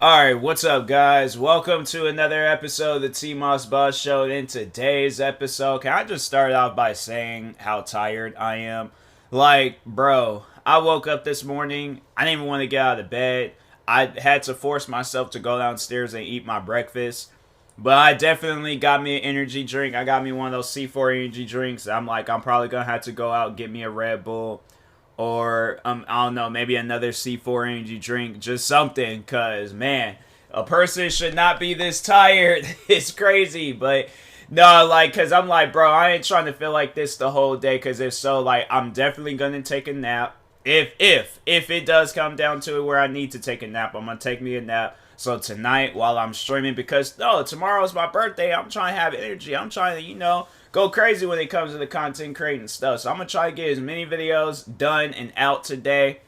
Alright, what's up, guys? Welcome to another episode of the TMossBoss Show. In today's episode, can I just start off by saying how tired I am? Like, bro, I woke up this morning, I didn't even want to get out of bed. I had to force myself to go downstairs and eat my breakfast. But I definitely got me an energy drink. I got me one of those C4 energy drinks. I'm probably going to have to go out and get me a Red Bull or I don't know, maybe another C4 energy drink, just something, because man, a person should not be this tired. It's crazy. But no, like, because I'm like, bro, I ain't trying to feel like this the whole day, because if so, like, I'm definitely gonna take a nap. If it does come down to it where I need to take a nap, I'm gonna take me a nap. So tonight, while I'm streaming, because no, tomorrow's my birthday, I'm trying to have energy. I'm trying to, go crazy when it comes to the content creating stuff. So I'm gonna try to get as many videos done and out today.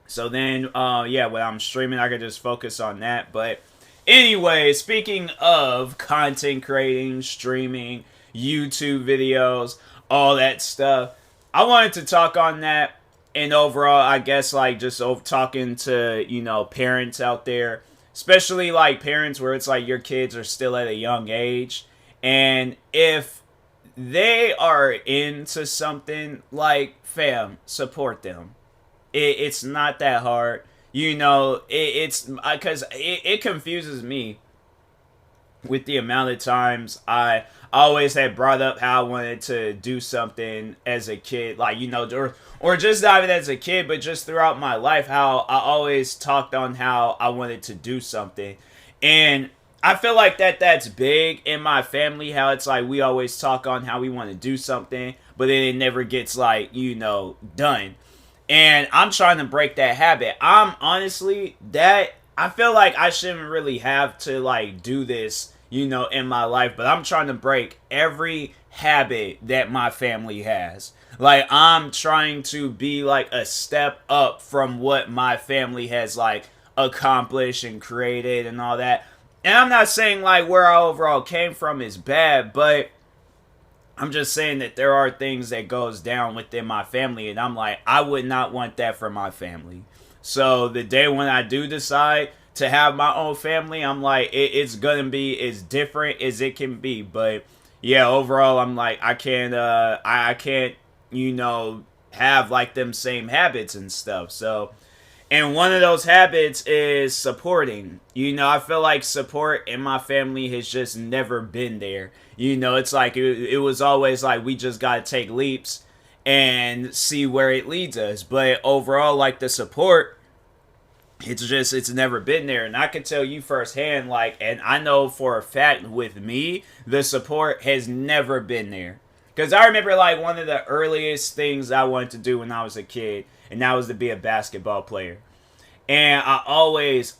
So then, yeah, when I'm streaming, I can just focus on that. But anyway, speaking of content creating, streaming, YouTube videos, all that stuff, I wanted to talk on that. And overall, I guess, like, just talking to, parents out there, especially, like, parents where it's like your kids are still at a young age. And if they are into something, like, fam, support them. It's not that hard. It's because it confuses me with the amount of times I always had brought up how I wanted to do something as a kid, like, or just not even as a kid, but just throughout my life, how I always talked on how I wanted to do something. And I feel like that's big in my family, how it's like we always talk on how we want to do something, but then it never gets, like, done. And I'm trying to break that habit. I feel like I shouldn't really have to, like, do this, in my life, but I'm trying to break every habit that my family has. Like, I'm trying to be, like, a step up from what my family has, like, accomplished and created and all that. And I'm not saying, like, where I overall came from is bad, but I'm just saying that there are things that goes down within my family, and I'm like, I would not want that for my family. So the day when I do decide to have my own family, I'm like, it's gonna be as different as it can be. But yeah, overall, I'm like, I can't, have, like, them same habits and stuff. So, and one of those habits is supporting. I feel like support in my family has just never been there. It's like it was always like we just got to take leaps and see where it leads us. But overall, like, the support, it's never been there. And I can tell you firsthand, like, and I know for a fact with me, the support has never been there. Because I remember, like, one of the earliest things I wanted to do when I was a kid, and that was to be a basketball player. And I always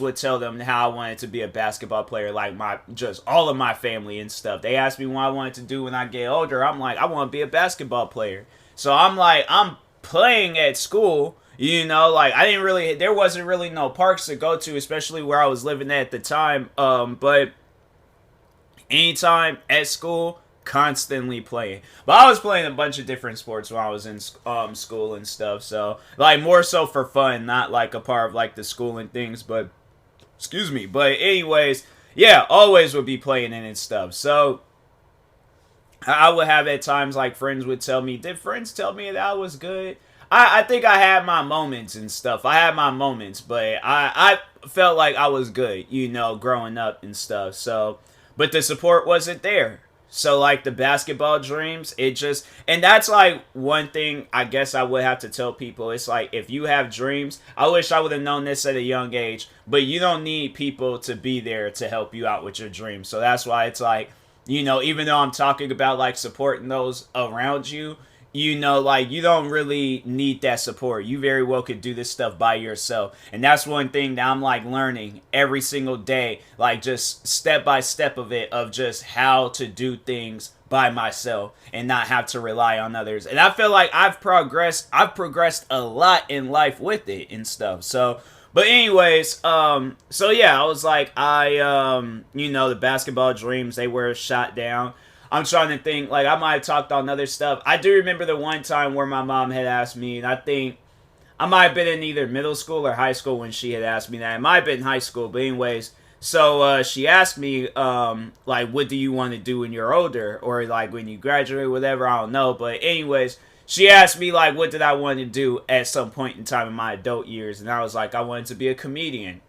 would tell them how I wanted to be a basketball player, like just all of my family and stuff. They asked me what I wanted to do when I get older. I'm like, I want to be a basketball player. So I'm like, I'm playing at school, like, there wasn't really no parks to go to, especially where I was living at the time. But anytime at school, constantly playing. But I was playing a bunch of different sports when I was in school and stuff. So, like, more so for fun, not like a part of, like, the school and things. But excuse me. But anyways, yeah, always would be playing in and stuff. So I would have at times, like, friends would tell me. Did friends tell me that I was good? I think I had my moments and stuff. I had my moments, but I felt like I was good, growing up and stuff. So, but the support wasn't there. So, like, the basketball dreams, and that's, like, one thing I guess I would have to tell people. It's like, if you have dreams, I wish I would have known this at a young age, but you don't need people to be there to help you out with your dreams. So that's why it's like, even though I'm talking about, like, supporting those around you, like, you don't really need that support. You very well could do this stuff by yourself. And that's one thing that I'm, like, learning every single day, like, just step by step of it, of just how to do things by myself and not have to rely on others. And I feel like I've progressed a lot in life with it and stuff. So, but anyways, so yeah, I was like, the basketball dreams, they were shot down. I'm trying to think, like, I might have talked on other stuff. I do remember the one time where my mom had asked me, and I think I might have been in either middle school or high school when she had asked me that. It might have been high school, but anyways. So she asked me, like, what do you want to do when you're older? Or, like, when you graduate, whatever, I don't know. But anyways, she asked me, like, what did I want to do at some point in time in my adult years? And I was like, I wanted to be a comedian.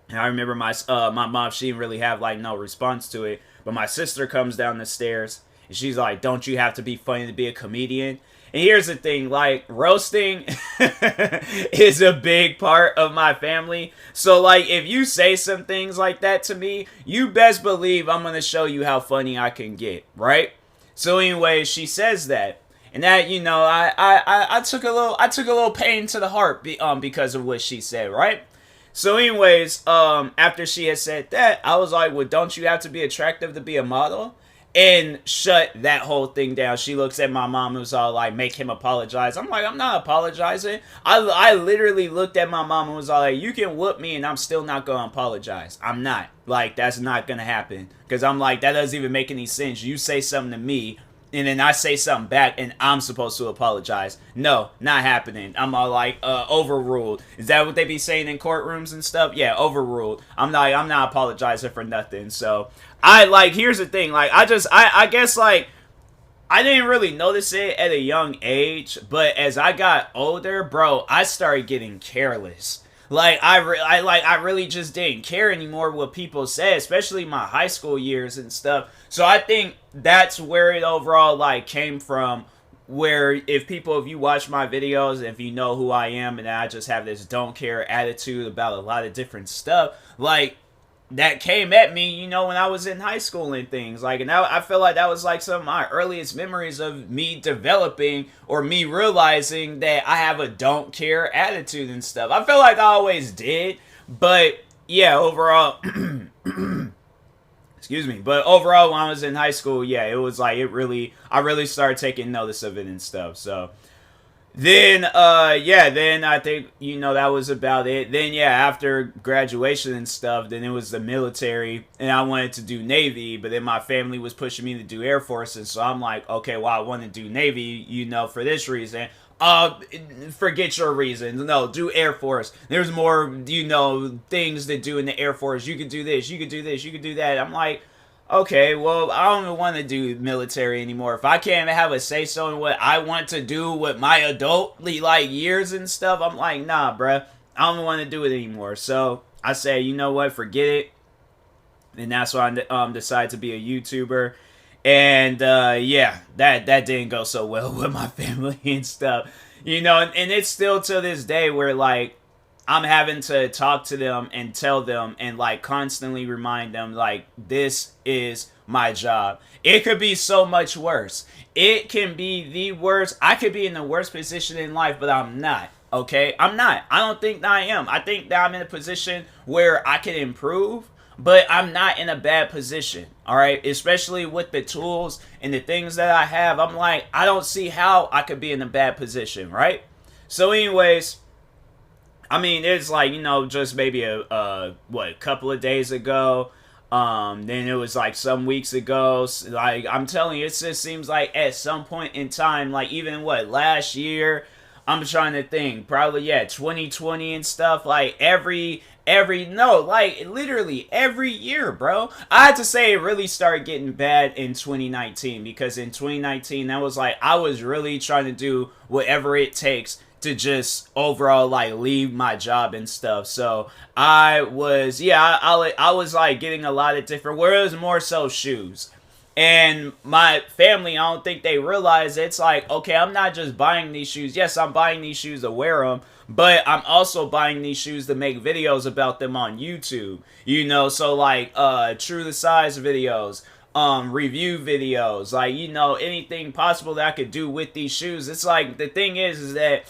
And I remember my mom, she didn't really have, like, no response to it. But my sister comes down the stairs, and she's like, don't you have to be funny to be a comedian? And here's the thing, like, roasting is a big part of my family. So, like, if you say some things like that to me, you best believe I'm going to show you how funny I can get, right? So, anyway, she says that. And that, you know, I took a little pain to the heart because of what she said, right? So, anyways, after she had said that, I was like, well, don't you have to be attractive to be a model? And shut that whole thing down. She looks at my mom and was all like, make him apologize. I'm like, I'm not apologizing. I literally looked at my mom and was all like, you can whoop me and I'm still not going to apologize. I'm not. Like, that's not going to happen. Because I'm like, that doesn't even make any sense. You say something to me and then I say something back and I'm supposed to apologize. No, not happening. I'm all like, overruled. Is that what they be saying in courtrooms and stuff? Yeah, overruled. I'm not apologizing for nothing. So, here's the thing. Like, I guess, like, I didn't really notice it at a young age, but as I got older, bro, I started getting careless. Like, I really just didn't care anymore what people said, especially my high school years and stuff. So I think that's where it overall, like, came from, where if you watch my videos, if you know who I am, and I just have this don't care attitude about a lot of different stuff, like, that came at me, you know, when I was in high school and things. Like, and I feel like that was like some of my earliest memories of me developing or me realizing that I have a don't care attitude and stuff. I feel like I always did, but yeah, overall, excuse me, but overall when I was in high school, yeah, it was like, I really started taking notice of it and stuff. So then I think, you know, that was about it. Then, yeah, after graduation and stuff, then it was the military, and I wanted to do Navy, but then my family was pushing me to do Air Force, and so I'm like, okay, well, I want to do Navy, you know, for this reason. Forget your reasons. No, do Air Force. There's more, you know, things to do in the Air Force. You could do this, you could do this, you could do that. I'm like, okay, well, I don't even want to do military anymore. If I can't have a say-so in what I want to do with my adult, like, years and stuff, I'm like, nah, bruh, I don't want to do it anymore. So I say, you know what, forget it. And that's why I decided to be a YouTuber. And, yeah, that didn't go so well with my family and stuff. You know, and it's still to this day where, like, I'm having to talk to them and tell them and, like, constantly remind them, like, this is my job. It could be so much worse. It can be the worst. I could be in the worst position in life, but I'm not. Okay? I'm not. I don't think that I am. I think that I'm in a position where I can improve, but I'm not in a bad position. All right? Especially with the tools and the things that I have. I'm like, I don't see how I could be in a bad position. Right? So anyways, I mean, it's like, you know, just maybe a couple of days ago. Then it was like some weeks ago. Like, I'm telling you, it just seems like at some point in time, like even last year, I'm trying to think, probably, yeah, 2020 and stuff, like literally every year, bro. I had to say it really started getting bad in 2019, because in 2019, that was like, I was really trying to do whatever it takes to just overall, like, leave my job and stuff. So I was like getting a lot of different, where it was more so shoes. And my family, I don't think they realize it's like, okay, I'm not just buying these shoes. Yes, I'm buying these shoes to wear them, but I'm also buying these shoes to make videos about them on YouTube. You know, so like true to size videos, review videos, like, you know, anything possible that I could do with these shoes. It's like, the thing is that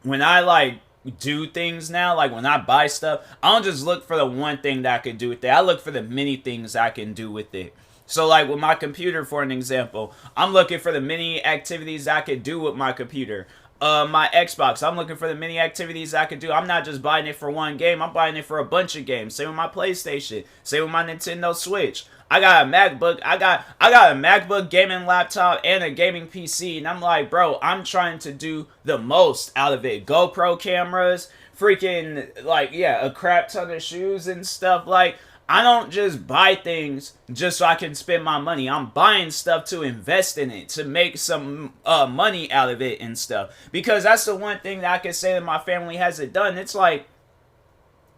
when I, like, do things now, like, when I buy stuff, I don't just look for the one thing that I can do with it. I look for the many things I can do with it. So, like, with my computer, for an example, I'm looking for the many activities I could do with my computer. my Xbox. I'm looking for the many activities I could do. I'm not just buying it for one game. I'm buying it for a bunch of games. Same with my PlayStation. Same with my Nintendo Switch. I got a MacBook. I got a MacBook gaming laptop and a gaming PC. And I'm like, bro, I'm trying to do the most out of it. GoPro cameras, freaking, like, yeah, a crap ton of shoes and stuff. Like, I don't just buy things just so I can spend my money. I'm buying stuff to invest in it, to make some money out of it and stuff. Because that's the one thing that I can say that my family hasn't done. It's like,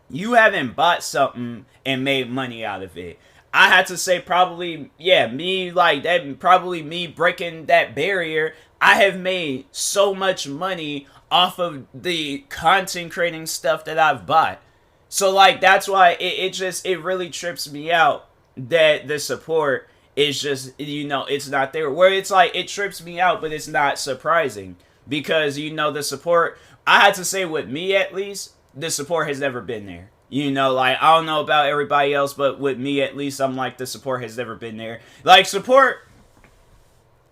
you haven't bought something and made money out of it. I had to say probably, yeah, me, like, that, probably me breaking that barrier. I have made so much money off of the content creating stuff that I've bought. So, like, that's why it really trips me out that the support is just, you know, it's not there. Where it's like, it trips me out, but it's not surprising. Because, you know, the support, I had to say with me at least, the support has never been there. You know, like, I don't know about everybody else, but with me at least, I'm like, the support has never been there. Like, support,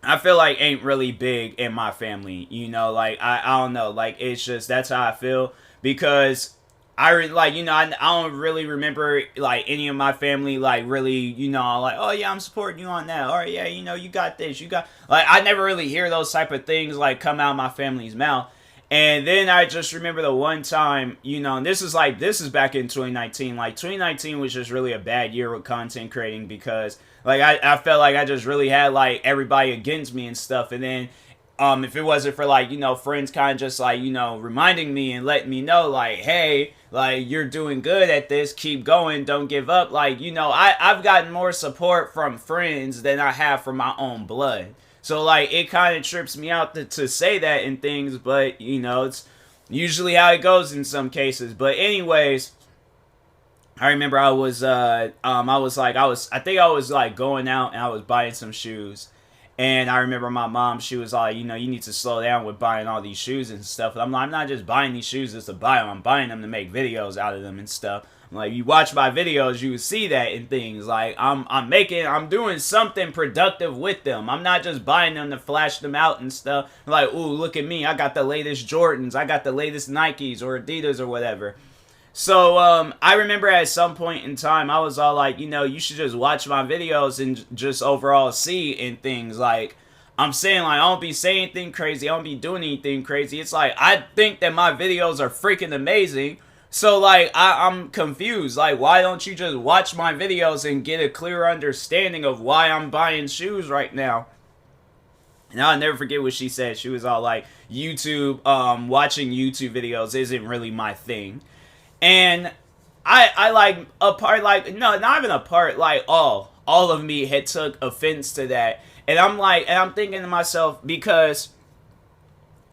I feel like ain't really big in my family. You know, like, I don't know. Like, it's just, that's how I feel. Because like, you know, I don't really remember, like, any of my family, like, really, you know, like, oh, yeah, I'm supporting you on that. Or, yeah, you know, you got this, you got, like, I never really hear those type of things, like, come out of my family's mouth. And then I just remember the one time, you know, and this is back in 2019. Like, 2019 was just really a bad year with content creating because, like, I felt like I just really had, like, everybody against me and stuff. And then, if it wasn't for, like, you know, friends kind of just, like, you know, reminding me and letting me know, like, hey, like, you're doing good at this, keep going, don't give up. Like, you know, I've gotten more support from friends than I have from my own blood. So, like, it kind of trips me out to say that and things, but, you know, it's usually how it goes in some cases. But anyways, I remember I think I was, like, going out and I was buying some shoes. And I remember my mom, she was like, you know, you need to slow down with buying all these shoes and stuff. And I'm like, I'm not just buying these shoes just to buy them. I'm buying them to make videos out of them and stuff. Like, you watch my videos, you see that in things. Like, I'm doing something productive with them. I'm not just buying them to flash them out and stuff. Like, ooh, look at me. I got the latest Jordans. I got the latest Nikes or Adidas or whatever. So, I remember at some point in time, I was all like, you know, you should just watch my videos and just overall see in things. Like, I'm saying, like, I don't be saying anything crazy. I don't be doing anything crazy. It's like, I think that my videos are freaking amazing. So, like, I'm confused. Like, why don't you just watch my videos and get a clear understanding of why I'm buying shoes right now? And I'll never forget what she said. She was all like, YouTube, watching YouTube videos isn't really my thing. And I like, a part, like, no, not even a part, like, all of me had took offense to that. And I'm like, and I'm thinking to myself, because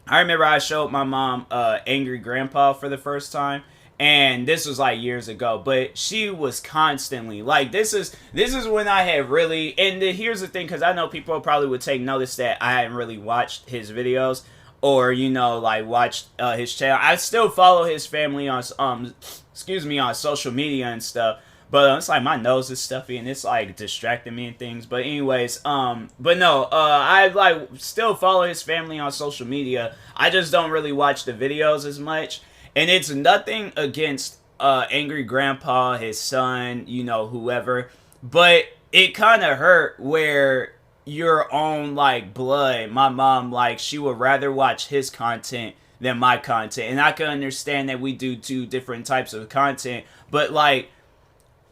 I remember I showed my mom Angry Grandpa for the first time. And this was like years ago, but she was constantly like, this is when I had really, and here's the thing, because I know people probably would take notice that I hadn't really watched his videos or, you know, like watched his channel. I still follow his family on on social media and stuff, but it's like my nose is stuffy and it's like distracting me and things. But anyways, but no, I like still follow his family on social media. I just don't really watch the videos as much. And it's nothing against Angry Grandpa, his son, you know, whoever. But it kind of hurt where your own, like, blood, my mom, like, she would rather watch his content than my content. And I can understand that we do two different types of content. But, like,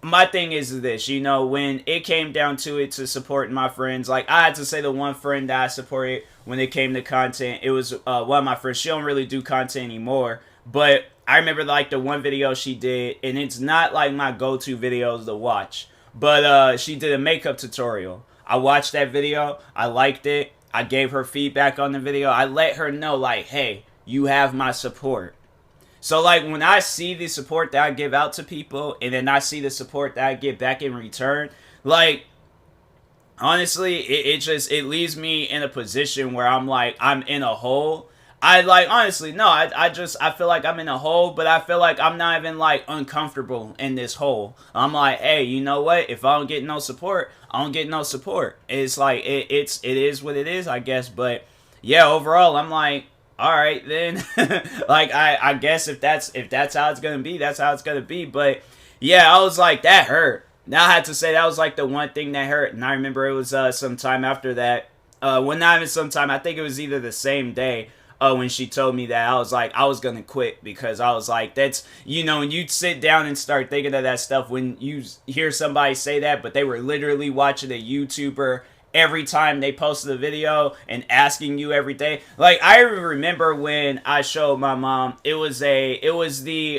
my thing is this, you know, when it came down to it to supporting my friends, like, I had to say the one friend that I supported when it came to content, it was one of my friends. She don't really do content anymore. But I remember, like, the one video she did, and it's not, like, my go-to videos to watch. But she did a makeup tutorial. I watched that video. I liked it. I gave her feedback on the video. I let her know, like, hey, you have my support. So, like, when I see the support that I give out to people, and then I see the support that I get back in return, like, honestly, it leaves me in a position where I'm, like, I'm in a hole. I feel like I'm in a hole, but I feel like I'm not even, like, uncomfortable in this hole. I'm like, hey, you know what? If I don't get no support, I don't get no support. It's like, it is what it is, I guess. But, yeah, overall, I'm like, all right then. Like I guess if that's how it's gonna be, that's how it's gonna be. But yeah, I was like, that hurt. Now I had to say that was like the one thing that hurt. And I remember it was sometime after that. Well, not even sometime. I think it was either the same day. When she told me that, I was like, I was gonna quit, because I was like, that's, when you sit down and start thinking of that stuff, when you hear somebody say that, but they were literally watching a YouTuber every time they posted a video and asking you every day. Like, I remember when I showed my mom, it was the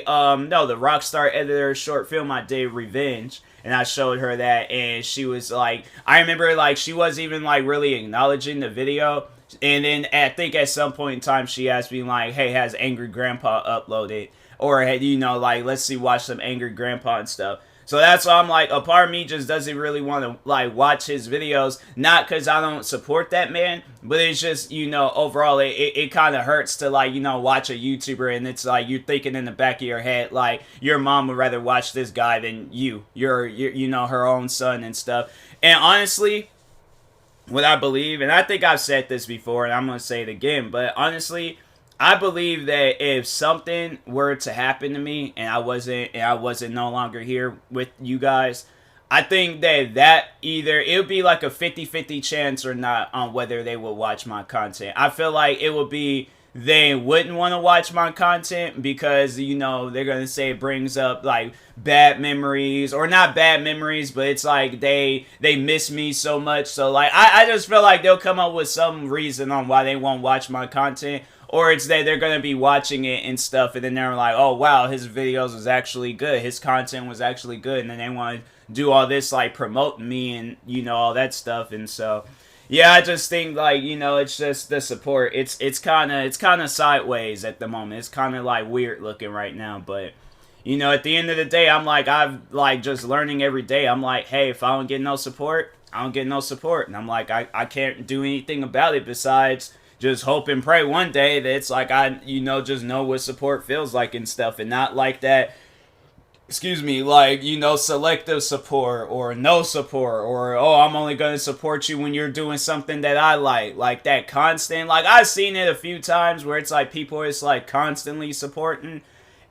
Rockstar Editor short film I did, Revenge. And I showed her that, and she was like, I remember, like, she wasn't even, like, really acknowledging the video. And then I think at some point in time, she asked me, like, hey, has Angry Grandpa uploaded? Or, like, let's see, watch some Angry Grandpa and stuff. So that's why I'm like, a part of me just doesn't really want to, like, watch his videos. Not because I don't support that man, but it's just, overall, it kind of hurts to, like, watch a YouTuber, and it's like, you're thinking in the back of your head, like, your mom would rather watch this guy than you're her own son and stuff. And honestly, what I believe, and I think I've said this before, and I'm going to say it again, but honestly, I believe that if something were to happen to me and I wasn't no longer here with you guys, I think that either it would be like a 50-50 chance or not on whether they would watch my content. I feel like it would be they wouldn't want to watch my content because, they're going to say it brings up, like, bad memories, or not bad memories, but it's like they miss me so much. So, like, I just feel like they'll come up with some reason on why they won't watch my content. Or it's that they're going to be watching it and stuff, and then they're like, oh, wow, his videos was actually good. His content was actually good. And then they want to do all this, like, promoting me and, all that stuff. And so, yeah, I just think, like, it's just the support. It's kind of sideways at the moment. It's kind of, like, weird looking right now. But, at the end of the day, I'm like, just learning every day. I'm like, hey, if I don't get no support, I don't get no support. And I'm like, I can't do anything about it besides just hope and pray one day that it's like I, just know what support feels like and stuff, and not like that, like, selective support or no support, or, oh, I'm only going to support you when you're doing something that I like that constant, like, I've seen it a few times where it's like people is like constantly supporting,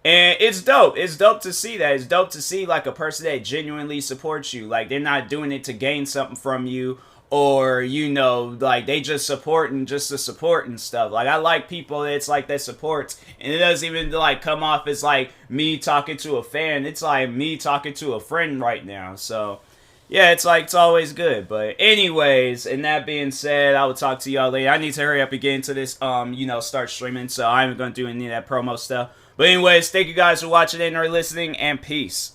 and it's dope. It's dope to see that. It's dope to see, like, a person that genuinely supports you, like, they're not doing it to gain something from you, or, like, they just supporting just to support and stuff. Like, I like people that's like that supports, and it doesn't even, like, come off as, like, me talking to a fan. It's like me talking to a friend right now. So, yeah, it's like, it's always good. But anyways, and that being said, I will talk to y'all later. I need to hurry up and get into this, start streaming, so I'm going to do any of that promo stuff. But anyways, thank you guys for watching and or listening, and peace.